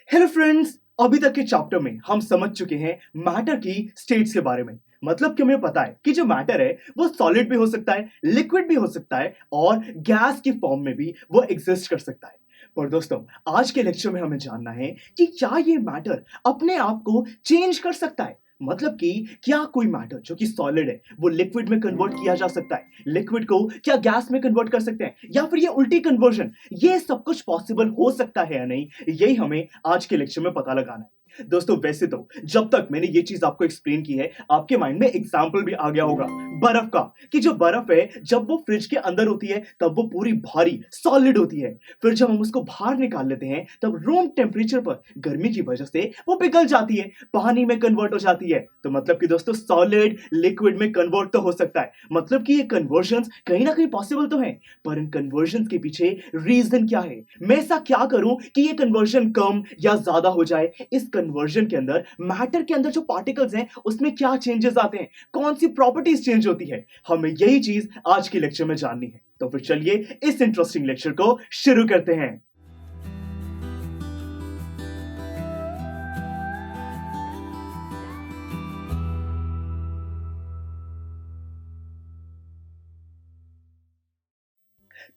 Hello friends, अभी तक के चैप्टर में हम समझ चुके हैं मैटर की स्टेट्स के बारे में। मतलब कि हमें पता है कि जो मैटर है वो सॉलिड भी हो सकता है, लिक्विड भी हो सकता है और गैस की फॉर्म में भी वो एग्जिस्ट कर सकता है। पर दोस्तों, आज के लेक्चर में हमें जानना है कि क्या ये मैटर अपने आप को चेंज कर सकता है। मतलब कि क्या कोई मैटर जो कि सॉलिड है वो लिक्विड में कन्वर्ट किया जा सकता है, लिक्विड को क्या गैस में कन्वर्ट कर सकते हैं, या फिर ये उल्टी कन्वर्जन, ये सब कुछ पॉसिबल हो सकता है या नहीं, यही हमें आज के लेक्चर में पता लगाना है। दोस्तों, वैसे तो जब तक मैंने ये चीज आपको एक्सप्लेन की है, आपके माइंड में एग्जाम्पल भी आ गया होगा बर्फ का, कि जो बर्फ है जब वो फ्रिज के अंदर होती है तब वो पूरी भारी सॉलिड होती है। फिर जब हम उसको बाहर निकाल लेते हैं तब रूम टेम्परेचर पर गर्मी की वजह से वो पिघल जाती है, पानी में कन्वर्ट हो जाती है। तो मतलब कि दोस्तों, सॉलिड लिक्विड में कन्वर्ट तो हो सकता है। मतलब कि ये कन्वर्जन कहीं ना कहीं पॉसिबल तो है, पर इन कन्वर्जन के पीछे रीजन क्या है, मैं ऐसा क्या करूं कि ये कन्वर्जन कम या ज्यादा हो जाए। इस कन्वर्जन के अंदर, मैटर के अंदर जो पार्टिकल्स हैं उसमें क्या चेंजेस आते हैं, कौन सी प्रॉपर्टीज चेंज होती है, हमें यही चीज आज के लेक्चर में जाननी है। तो फिर चलिए इस इंटरेस्टिंग लेक्चर को शुरू करते हैं।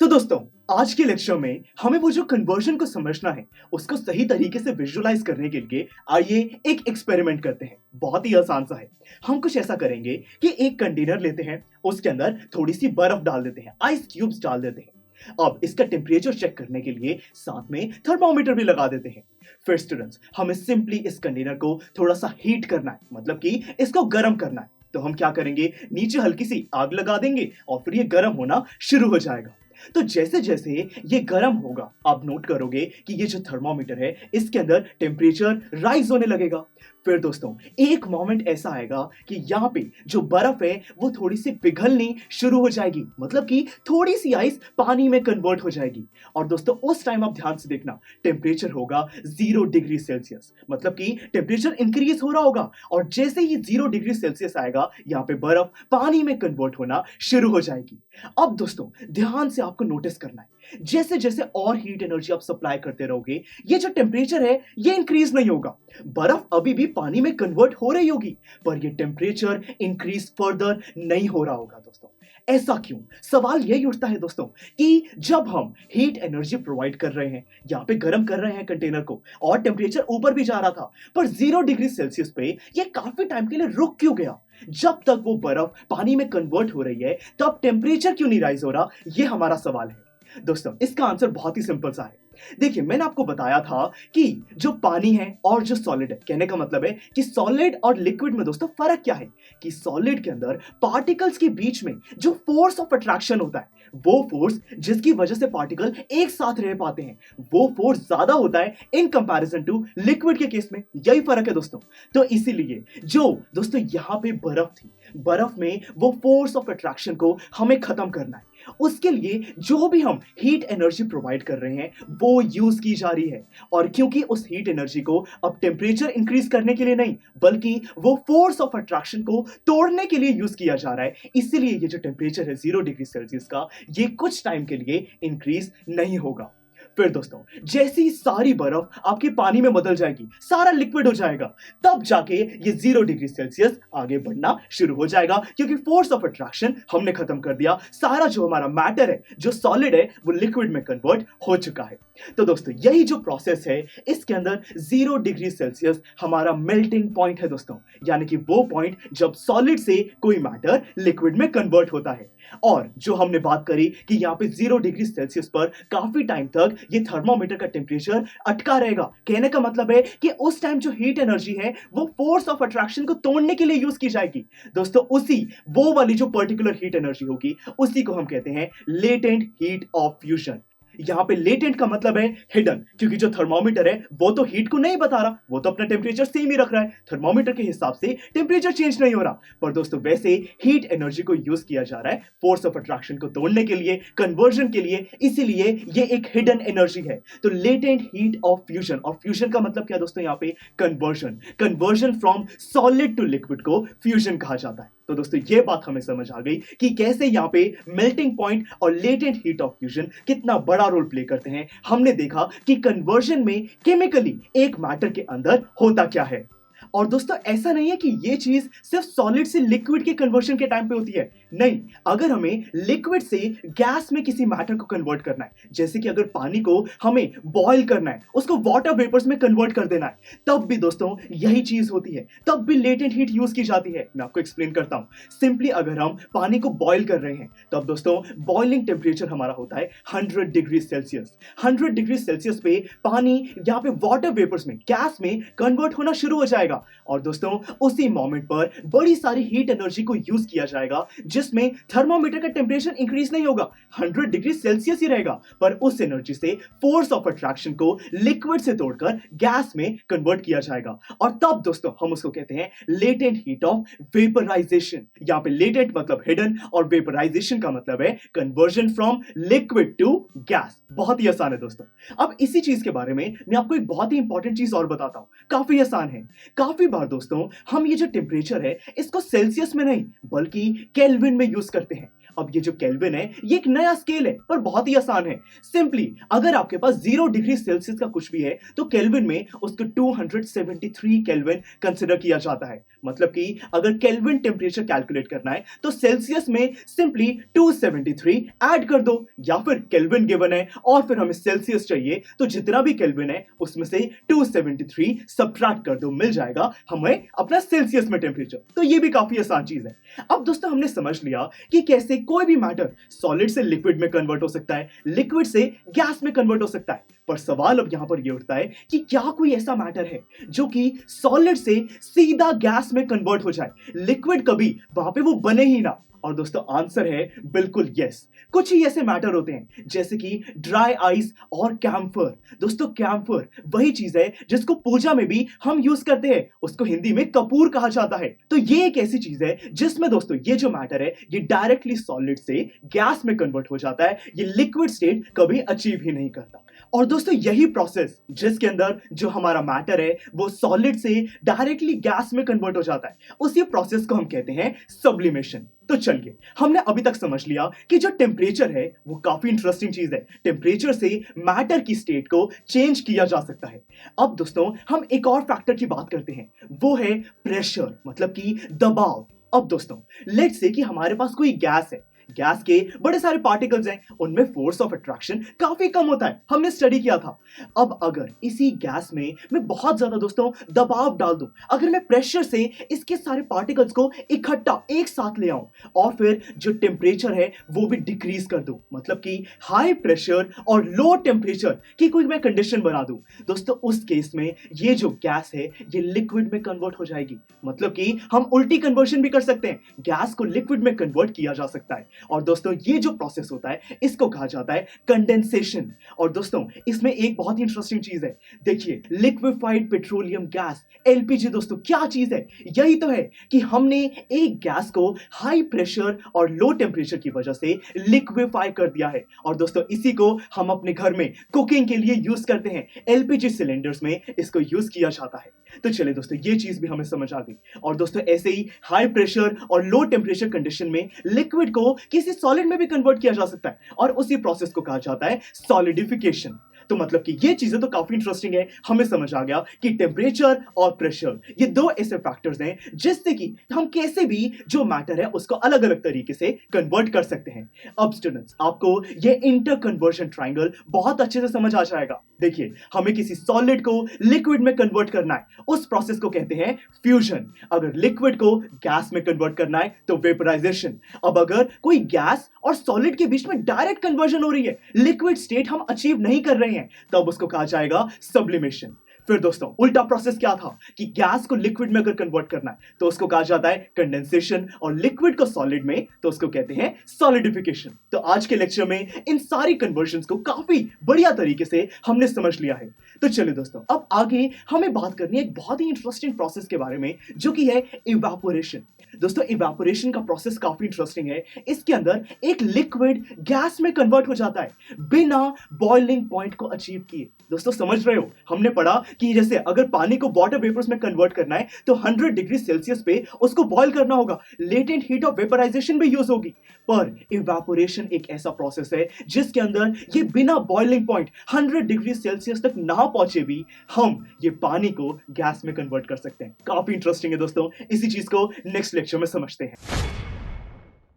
तो दोस्तों, आज के लेक्चर में हमें वो जो कन्वर्जन को समझना है उसको सही तरीके से विजुअलाइज करने के लिए आइए एक एक्सपेरिमेंट करते हैं। बहुत ही आसान सा है। हम कुछ ऐसा करेंगे कि एक कंटेनर लेते हैं, उसके अंदर थोड़ी सी बर्फ डाल देते हैं, आइस क्यूब्स डाल देते हैं। अब इसका टेम्परेचर चेक करने के लिए साथ में थर्मोमीटर भी लगा देते हैं। फिर स्टूडेंट्स, हमें सिंपली इस कंटेनर को थोड़ा सा हीट करना है, मतलब कि इसको गर्म करना है। तो हम क्या करेंगे, नीचे हल्की सी आग लगा देंगे और फिर ये गर्म होना शुरू हो जाएगा। तो जैसे जैसे ये गर्म होगा, आप नोट करोगे कि ये जो थर्मोमीटर है इसके अंदर टेम्परेचर राइज होने लगेगा। फिर दोस्तों, एक मोमेंट ऐसा आएगा कि यहाँ पे जो बर्फ है वो थोड़ी सी पिघलनी शुरू हो जाएगी, मतलब कि थोड़ी सी आइस पानी में कन्वर्ट हो जाएगी। और दोस्तों, उस टाइम आप ध्यान से देखना, टेम्परेचर होगा 0 डिग्री सेल्सियस, मतलब कि टेम्परेचर इंक्रीज हो रहा होगा। और जैसे ही 0 डिग्री सेल्सियस आएगा, यहाँ पे बर्फ पानी में कन्वर्ट होना शुरू हो जाएगी। अब दोस्तों, ध्यान से आपको नोटिस करना है, जैसे जैसे और हीट एनर्जी आप सप्लाई करते रहोगे, ये जो टेम्परेचर है ये इंक्रीज नहीं होगा। बर्फ अभी भी पानी में कन्वर्ट हो रही होगी, पर ये टेम्परेचर इंक्रीज फर्दर नहीं हो रहा होगा। दोस्तों, ऐसा क्यों? सवाल यही उठता है दोस्तों कि जब हम हीट एनर्जी प्रोवाइड कर रहे हैं, यहाँ पे गर्म कर रहे हैं कंटेनर को, और टेम्परेचर ऊपर भी जा रहा था, पर 0 डिग्री सेल्सियस पे ये काफी टाइम के लिए रुक क्यों गया? जब तक वो बर्फ पानी में कन्वर्ट हो रही है तब टेम्परेचर क्यों नहीं राइज हो रहा, ये हमारा सवाल है। दोस्तों, इसका आंसर बहुत ही सिंपल सा है। देखिए, मैंने आपको बताया था कि जो पानी है और जो सॉलिड है, कहने का मतलब है कि सॉलिड और लिक्विड में दोस्तों फर्क क्या है, कि सॉलिड के अंदर पार्टिकल्स के बीच में जो फोर्स ऑफ अट्रैक्शन होता है, वो फोर्स जिसकी वजह से पार्टिकल एक साथ रह पाते हैं, वो फोर्स ज्यादा होता है इन कंपैरिजन टू लिक्विड के केस में। यही फर्क है दोस्तों। तो इसीलिए जो दोस्तों यहाँ पे बर्फ थी, बर्फ में वो फोर्स ऑफ अट्रैक्शन को हमें खत्म करना है। उसके लिए जो भी हम हीट एनर्जी प्रोवाइड कर रहे हैं वो यूज की जा रही है। और क्योंकि उस हीट एनर्जी को अब टेम्परेचर इंक्रीज करने के लिए नहीं, बल्कि वो फोर्स ऑफ अट्रैक्शन को तोड़ने के लिए यूज किया जा रहा है, इसीलिए ये जो टेम्परेचर है 0 डिग्री सेल्सियस का, ये कुछ टाइम के लिए इंक्रीज नहीं होगा। फिर दोस्तों, जैसी सारी बर्फ आपके पानी में बदल जाएगी, सारा लिक्विड हो जाएगा, तब जाके ये 0 डिग्री सेल्सियस आगे बढ़ना शुरू हो जाएगा, क्योंकि फोर्स ऑफ अट्रैक्शन हमने खत्म कर दिया। सारा जो हमारा मैटर है, जो सॉलिड है, वो लिक्विड में कन्वर्ट हो चुका है। तो दोस्तों, यही जो प्रोसेस है, इसके अंदर 0 डिग्री सेल्सियस हमारा मेल्टिंग पॉइंट है दोस्तों, यानी कि वो पॉइंट जब सॉलिड से कोई मैटर लिक्विड में कन्वर्ट होता है। और जो हमने बात करी कि यहाँ पे 0 डिग्री सेल्सियस पर काफी टाइम तक ये थर्मोमीटर का टेम्परेचर अटका रहेगा, कहने का मतलब है कि उस टाइम जो हीट एनर्जी है वो फोर्स ऑफ अट्रैक्शन को तोड़ने के लिए यूज की जाएगी। दोस्तों, उसी वो वाली जो पर्टिकुलर हीट एनर्जी होगी, उसी को हम कहते हैं लेटेंट हीट ऑफ फ्यूजन। यहाँ पे लेटेंट का मतलब है हिडन, क्योंकि जो थर्मोमीटर है वो तो हीट को नहीं बता रहा, वो तो अपना टेम्परेचर सेम ही रख रहा है, थर्मोमीटर के हिसाब से टेम्परेचर चेंज नहीं हो रहा। पर दोस्तों, वैसे हीट एनर्जी को यूज किया जा रहा है फोर्स ऑफ अट्रैक्शन को तोड़ने के लिए, कन्वर्जन के लिए, इसीलिए ये एक हिडन एनर्जी है। तो लेटेंट हीट ऑफ फ्यूजन, और फ्यूजन का मतलब क्या दोस्तों, यहाँ पे conversion, conversion from solid to liquid को फ्यूजन कहा जाता है। तो दोस्तों ये बात हमें समझ आ गई कि कैसे यहाँ पे मेल्टिंग पॉइंट और लेटेंट हीट ऑफ फ्यूजन कितना बड़ा रोल प्ले करते हैं। हमने देखा कि कन्वर्जन में केमिकली एक मैटर के अंदर होता क्या है। और दोस्तों ऐसा नहीं है कि ये चीज सिर्फ सॉलिड से लिक्विड के कन्वर्जन के टाइम पे होती है। नहीं, अगर हमें लिक्विड से गैस में किसी मैटर को कन्वर्ट करना है, जैसे कि अगर पानी को हमें बॉईल करना है, उसको वाटर वेपर्स में कन्वर्ट कर देना है, तब भी दोस्तों यही चीज होती है, तब भी लेटेंट हीट यूज की जाती है। मैं आपको एक्सप्लेन करता हूं। सिंपली अगर हम पानी को बॉईल कर रहे हैं, तब दोस्तों बॉइलिंग टेम्परेचर हमारा होता है 100 डिग्री सेल्सियस। 100 डिग्री सेल्सियस पे पानी यहाँ पे वाटर वेपर्स में, गैस में कन्वर्ट होना शुरू हो जाएगा। और दोस्तों उसी मोमेंट पर बड़ी सारी हीट एनर्जी को यूज किया जाएगा, जिसमें थर्मोमीटर का टेंपरेचर इंक्रीज नहीं होगा, 100 डिग्री सेल्सियस ही रहेगा, पर उस एनर्जी से फोर्स ऑफ अट्रैक्शन को लिक्विड से तोड़कर गैस में कन्वर्ट किया जाएगा। और तब दोस्तों हम उसको कहते हैं लेटेंट हीट ऑफ वेपराइजेशन। यहां पे लेटेंट मतलब हिडन और वेपराइजेशन का मतलब है conversion from liquid to gas. बहुत ही आसान है दोस्तों। अब इसी चीज के बारे में मैं आपको एक बहुत ही इंपॉर्टेंट चीज और बताता हूं। काफी आसान है। काफी बार दोस्तों हम ये जो टेम्परेचर है इसको सेल्सियस में नहीं बल्कि केल्विन में यूज करते हैं। अब ये जो केल्विन है ये एक नया स्केल है, पर बहुत ही आसान है। सिंपली अगर आपके पास 0 डिग्री सेल्सियस का कुछ भी है तो केल्विन में उसको 273 केल्विन कंसिडर किया जाता है। मतलब कि अगर केल्विन टेम्परेचर कैलकुलेट करना है तो सेल्सियस में सिंपली 273 ऐड कर दो, या फिर केल्विन गिवन है और फिर हमें सेल्सियस चाहिए तो जितना भी केल्विन है उसमें से 273 सब्ट्रैक्ट कर दो, मिल जाएगा हमें अपना सेल्सियस में टेम्परेचर। तो ये भी काफी आसान चीज है। अब दोस्तों हमने समझ लिया कि कैसे कोई भी मैटर सॉलिड से लिक्विड में कन्वर्ट हो सकता है, लिक्विड से गैस में कन्वर्ट हो सकता है। पर सवाल अब यहां पर यह उठता है कि क्या कोई ऐसा मैटर है जो कि सॉलिड से सीधा गैस में कन्वर्ट हो जाए, लिक्विड कभी वहां पे वो बने ही ना। और दोस्तों आंसर है बिल्कुल यस। कुछ ही ऐसे मैटर होते हैं जैसे कि ड्राई आइस और कैम्फर। दोस्तों कैम्फर वही चीज है जिसको पूजा में भी हम यूज करते हैं, उसको हिंदी में कपूर कहा जाता है। तो ये एक ऐसी चीज है जिसमें दोस्तों ये जो मैटर है ये डायरेक्टली सॉलिड से गैस में कन्वर्ट हो जाता है, ये लिक्विड स्टेट कभी अचीव ही नहीं करता। और दोस्तों यही प्रोसेस जिसके अंदर जो हमारा मैटर है वो सॉलिड से डायरेक्टली गैस में कन्वर्ट हो जाता है, उसी प्रोसेस को हम कहते हैं सब्लिमेशन। तो चलिए हमने अभी तक समझ लिया कि जो टेम्परेचर है वो काफी इंटरेस्टिंग चीज है। टेम्परेचर से मैटर की स्टेट को चेंज किया जा सकता है। अब दोस्तों हम एक और फैक्टर की बात करते हैं, वो है प्रेशर मतलब कि दबाव। अब दोस्तों लेट्स से कि हमारे पास कोई गैस है, गैस के बड़े सारे पार्टिकल्स हैं, उनमें फोर्स ऑफ अट्रैक्शन काफी कम होता है, हमने स्टडी किया था। अब अगर इसी गैस में मैं बहुत ज्यादा दोस्तों दबाव डाल दूं, अगर मैं प्रेशर से इसके सारे पार्टिकल्स को इकट्ठा एक साथ ले आऊं और फिर जो टेम्परेचर है वो भी डिक्रीज कर दूं, मतलब कि हाई प्रेशर और लो टेम्परेचर की कोई मैं कंडीशन बना दूं, दोस्तों उस केस में ये जो गैस है ये लिक्विड में कन्वर्ट हो जाएगी। मतलब कि हम उल्टी कन्वर्शन भी कर सकते हैं, गैस को लिक्विड में कन्वर्ट किया जा सकता है। और दोस्तों ये जो प्रोसेस होता है इसको कहा जाता है कंडेंसेशन। और दोस्तों इसमें एक बहुत ही इंटरेस्टिंग चीज है, देखिए लिक्विफाइड पेट्रोलियम गैस एलपीजी दोस्तों क्या चीज है, यही तो है कि हमने एक गैस को हाई प्रेशर और लो टेम्परेचर की वजह से लिक्विफाई कर दिया है। और दोस्तों इसी को हम अपने घर में कुकिंग के लिए यूज करते हैं, एलपीजी सिलेंडर्स में इसको यूज किया जाता है। तो चलिए दोस्तों ये चीज भी हमें समझ आ गई। और दोस्तों ऐसे ही हाई प्रेशर और लो टेम्परेचर कंडीशन में लिक्विड को किसी सॉलिड में भी कन्वर्ट किया जा सकता है और उसी प्रोसेस को कहा जाता है सॉलिडिफिकेशन। तो मतलब कि ये चीजें तो काफी इंटरेस्टिंग है, हमें समझ आ गया कि टेम्परेचर और प्रेशर ये दो ऐसे फैक्टर्स हैं जिससे कि हम कैसे भी जो मैटर है उसको अलग अलग तरीके से कन्वर्ट कर सकते हैं। अब स्टूडेंट्स आपको ये इंटर कन्वर्जन ट्रायंगल बहुत अच्छे से समझ आ जाएगा। देखिए हमें किसी सॉलिड को लिक्विड में कन्वर्ट करना है, उस प्रोसेस को कहते हैं फ्यूजन। अगर लिक्विड को गैस में कन्वर्ट करना है तो वेपराइजेशन। अब अगर कोई गैस और सॉलिड के बीच में डायरेक्ट कन्वर्जन हो रही है, लिक्विड स्टेट हम अचीव नहीं कर रहे हैं, तब उसको कहा जाएगा सब्लिमेशन। फिर दोस्तों उल्टा प्रोसेस क्या था कि गैस को लिक्विड में अगर कन्वर्ट करना है तो उसको कहा जाता है कंडेंसेशन, और लिक्विड को सॉलिड में तो उसको कहते हैं सॉलिडिफिकेशन। तो आज के लेक्चर में इन सारी कन्वर्जन्स को काफी बढ़िया तरीके से हमने समझ लिया है। तो चलिए दोस्तों अब आगे हमें बात करनी है एक बहुत ही इंटरेस्टिंग प्रोसेस के बारे में जो कि है इवेपोरेशन। दोस्तों इवेपोरेशन का प्रोसेस काफी इंटरेस्टिंग है। इसके अंदर एक लिक्विड गैस में कन्वर्ट हो जाता है बिना बॉइलिंग पॉइंट को अचीव किए। दोस्तों समझ रहे हो, हमने पढ़ा कि जैसे अगर पानी को वाटर वेपर्स में कन्वर्ट करना है तो 100 डिग्री सेल्सियस पे उसको बॉयल करना होगा, लेटेंट हीट ऑफ वेपराइजेशन भी यूज होगी। पर इवेपोरेशन एक ऐसा प्रोसेस है जिसके अंदर ये बिना बॉइलिंग पॉइंट 100 डिग्री सेल्सियस तक ना पहुंचे भी हम ये पानी को गैस में कन्वर्ट कर सकते हैं। काफी इंटरेस्टिंग है दोस्तों, इसी चीज को नेक्स्ट लेक्चर में समझते हैं।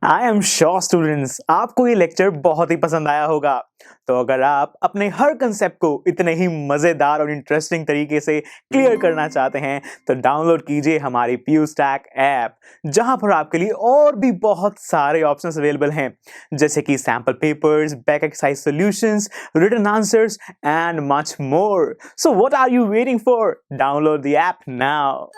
आई एम श्योर स्टूडेंट्स आपको ये लेक्चर बहुत ही पसंद आया होगा। तो अगर आप अपने हर कंसेप्ट को इतने ही मजेदार और इंटरेस्टिंग तरीके से क्लियर करना चाहते हैं तो डाउनलोड कीजिए हमारी PuStack ऐप, जहां पर आपके लिए और भी बहुत सारे ऑप्शंस अवेलेबल हैं, जैसे कि sample papers, back exercise solutions, written answers and much more. So what are you waiting for? Download the app now.